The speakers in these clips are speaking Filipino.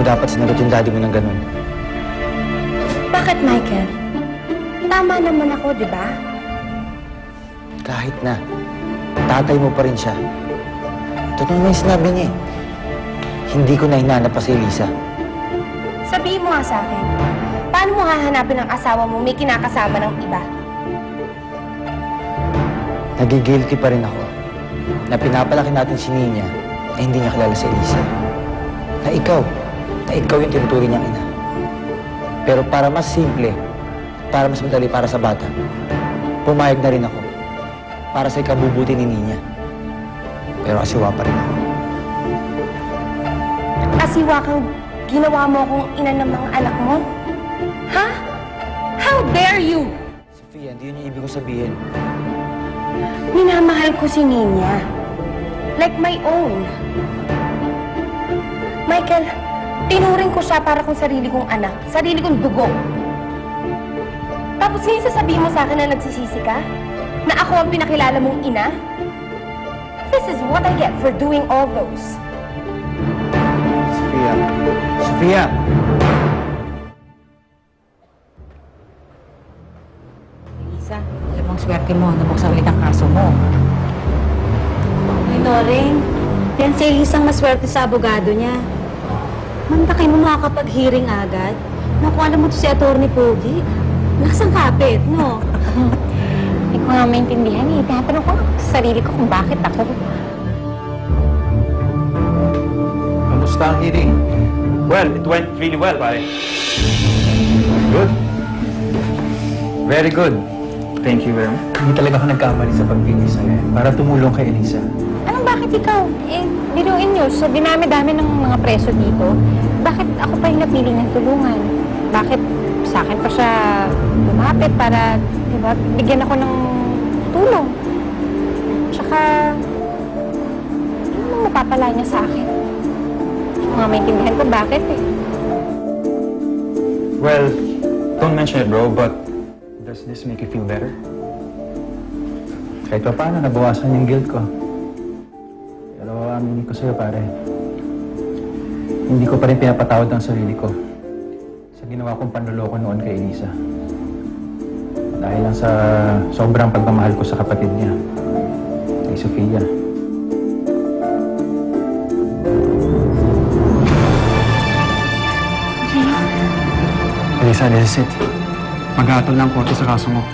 dapat sinagot yung daddy mo ng ganun. Bakit, Michael? Tama naman ako, di ba? Kahit na, tatay mo pa rin siya. Totoo naman yung sinabi niya eh. Hindi ko na hinanap pa si Elisa. Sabihin mo nga sa akin, paano mo hahanapin ang asawa mo may kinakasama ng iba? Nagigilty pa rin ako na pinapalaki natin si Nina na hindi niya kilala si Elisa. Na ikaw yung tinuturing niyang ina. Pero para mas simple, para mas madali para sa bata, pumayag na rin ako para sa ikabubuti ni Nina. Pero asiwa pa rin ako. Asiwa kang ginawa mo akong ina ng mga anak mo? Ha? How dare you? Sofia, hindi yun yung ibig ko sabihin. Minamahal ko si Nina. Like my own. Michael, tinuring ko siya para kung sarili kong anak, sarili kong dugo. Tapos ngayon sasabihin mo sa akin na nagsisisi ka? Na ako ang pinakilala mong ina? This is what I get for doing all those. Sofia! Sofia! Elisa, alam mong swerte mo, nabuksan ulit ang kaso mo. Ay, Loren, yan si Elisang maswerte sa abogado niya. Mantakay mo makakapag-hearing agad. Naku, alam mo to si Atty. Pogi. Lakas ang kapit, no? Hindi ko nga maintindihan eh. Tinatanong ko sa sarili ko kung bakit ako. Kamusta ang hearing? Well, it went really well, pare. Good. Very good. Thank you very much. Hindi talaga ako nagkamali sa pagpili sa'yo para tumulong kay Elisa. Anong bakit ikaw? Biruin nyo, sa dinami-dami ng mga preso dito, bakit ako pa yung napili ng tulungan? Bakit sa akin pa siya lumapit para, diba, bigyan ako ng tulong? Tsaka, ano nang mapapala niya sa akin? Hindi ko nga maintindihan ko bakit eh. Well, don't mention it, bro, but does this make you feel better? Kahit pa paano, nabawasan yung guilt ko. Pero aminin ko sa'yo, pare. Hindi ko pa rin pinapatawad ang sarili ko sa ginawa kong panloloko noon kay Elisa. Dahil lang sa sobrang pagmamahal ko sa kapatid niya, kay Sofia. Elisa, this is it. Mag-aatol lang korte sa kaso mo.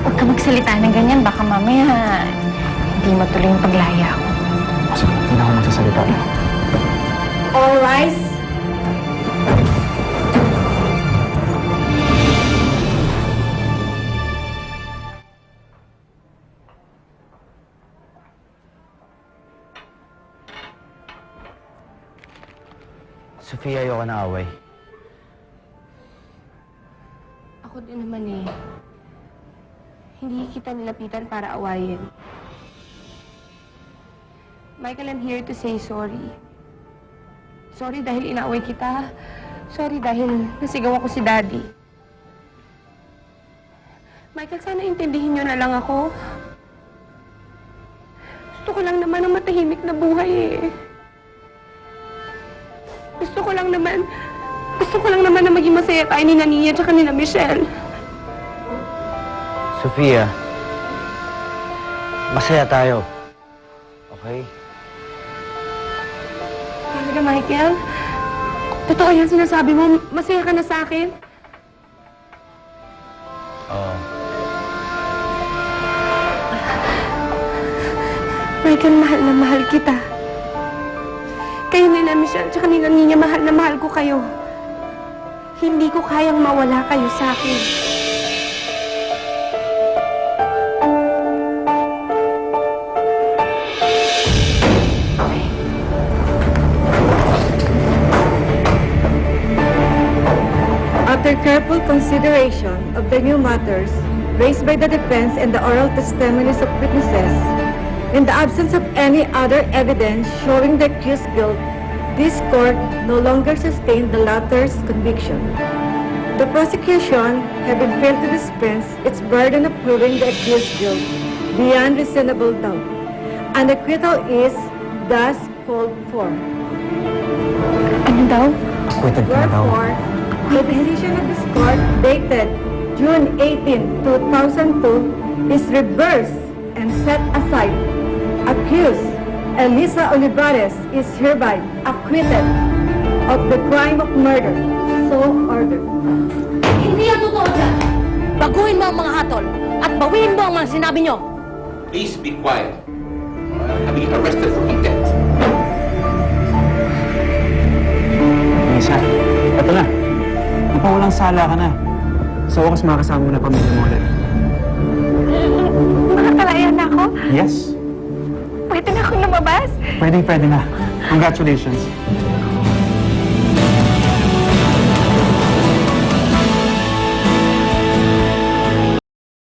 Huwag ka magsalita ng ganyan, baka mamaya hindi matuloy yung paglaya ko. Kasi hindi na ako magsasalita. All rise. Sofia, ayoko na away. Ako din naman eh. Hindi kita nilapitan para awayin. Michael, I'm here to say sorry. Sorry dahil inaaway kita. Sorry dahil nasigaw ako si Daddy. Michael, sana intindihin niyo na lang ako. Gusto ko lang naman ang matahimik na buhay eh. Gusto ko lang naman na maging masaya tayo ni Nania at ni Michelle. Sofia, masaya tayo. Okay? Talaga, Michael? Totoo yan sinasabi mo? Masaya ka na sa akin? Oo. Michael, mahal na mahal kita. Kayo nila Michelle at nila Nina, mahal na mahal ko kayo. Hindi ko kayang mawala kayo sa akin. After careful consideration of the new matters raised by the defense and the oral testimonies of witnesses, in the absence of any other evidence showing the accused's guilt, this court no longer sustained the latter's conviction. The prosecution, having failed to dispense its burden of proving the accused's guilt beyond reasonable doubt, An acquittal is thus called for. Ano daw? Acquitted ka na daw. Wherefore, the decision of this court dated June 18, 2002 is reversed and set aside. Accused Elisa Olivares is hereby acquitted of the crime of murder. So ordered. Hindi yan totoo dyan. Baguhin mo ang mga hatol at bawiin mo ang mga sinabi nyo. Please be quiet. I'm being arrested for contempt. Lisa, eto na. Napawalang sala ka na. Sa wakas makakasama mo na pamilya mo ulit. Makakalaya na ako? Yes, Pwede na akong lumabas? pwede na. Congratulations.